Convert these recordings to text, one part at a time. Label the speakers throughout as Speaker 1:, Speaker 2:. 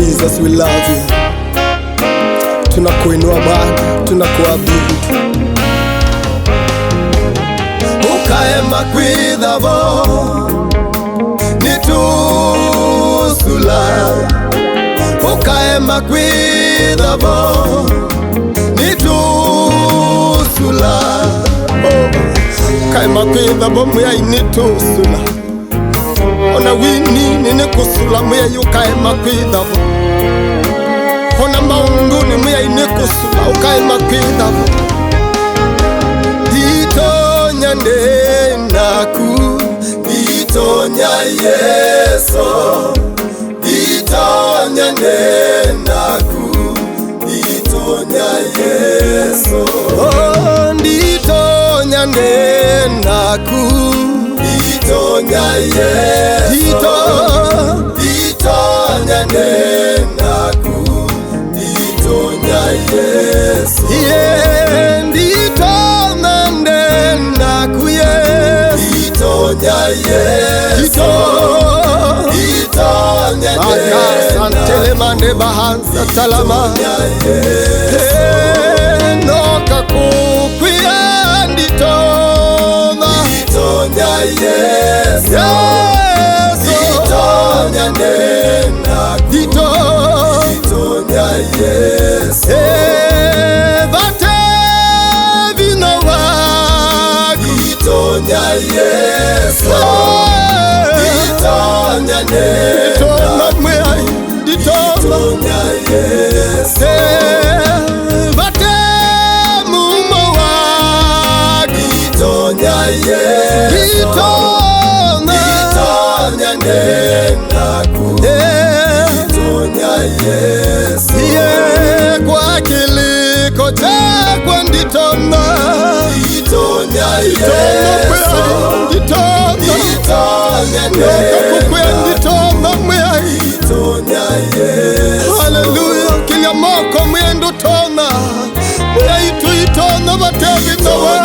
Speaker 1: Jesus, we love you. Tunakuinua Bwana, tunakuabudu. Ukae makwidhavo nitusula, ukae makwidhavo nitusula, ukae makwidhavo muya nitusula. Ona wini nini kusula muya yukae makwidhavo. Ona maunguni muya inikusula ukae makwidhavo. Itonya nenaku, itonya Yeso, itonya nenaku, itonya Yeso. Oh, itonya nenaku, itonya Yeso, itonya nenaku, itonya Yeso. Yeah, itonya nenaku, yes, itonya Yeso, itonya nenaku, santele mande bahansa talama, noka kukwia nditona, itonya Yeso, itonya nenaku, itonya Yeso. Vate vino waku, itonya Yeso, itonya nenaku, itonya Yeso. Vate mumo waku, itonya Yeso, itonya nenaku, itonya Yeso. Yeah, kwa kiliko chakwa nditona, itonya Yeso, itonya nenaku, itonya Yeso. Hallelujah, kilia moko mwendo tona, muya ituitona batevi nowa,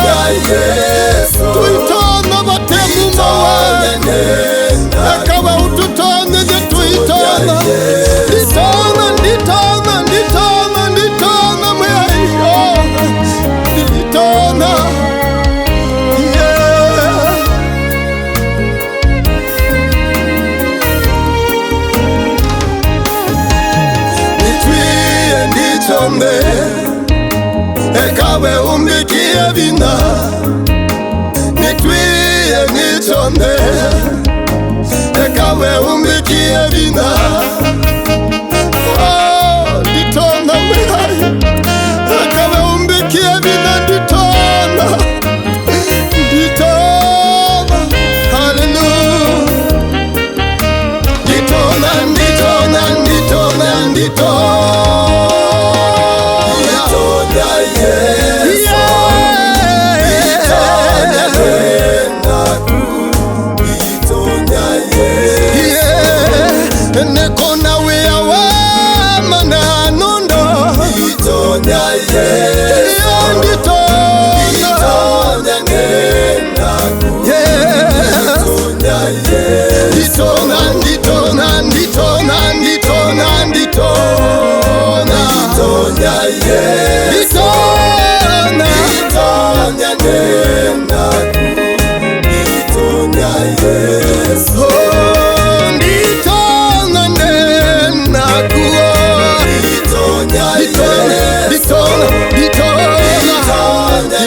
Speaker 1: tuitona batemu nowa, ekawa ututona je tuitona, nditona, nditona, nditona, nditona muya iyo, nditona, yeah. Nitwie ndichonde, ekawe umbikie vina. Nitwie ndichonde, ekawe umbikie vina. Oh, nditona mwai, ekawe umbikie vina nditona, nditona, hallelujah. Nditona, nditona, nditona, nditona, itonya Yeso, itonya nenaku, itonya Yeso. Yeah, nekona wea wa mananundo, itonya Yeso, nditona, itonya nenaku, itonya Yeso. Nditona, nditona, nditona, nditona, nditona, itonya Yeso, nditona, itonya nenaku, itonya Yeso. Oh, nditona nenaku, itonya Yeso, nditona, nditona,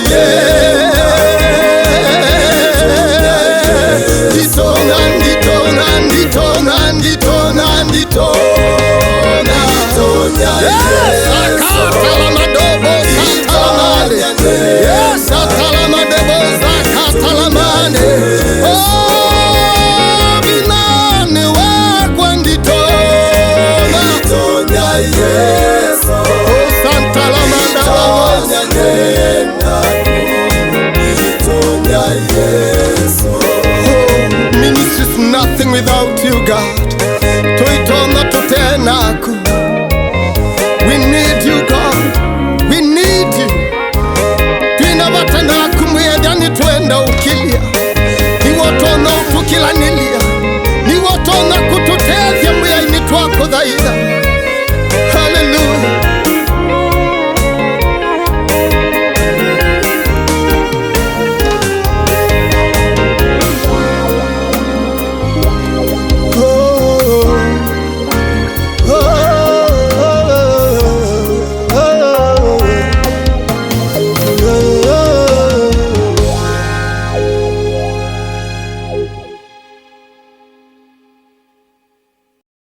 Speaker 1: yeah. Nditona, nditona, nditona, nditona, nditona, yes, akatala madobo satamane, yes, akatala madobo zakatalamane. Oh, binani wakwa nditona, itonya Yeso, oh, santala madaba, itonya nenaku, itonya Yeso. Oh, ministry's nothing without you, God.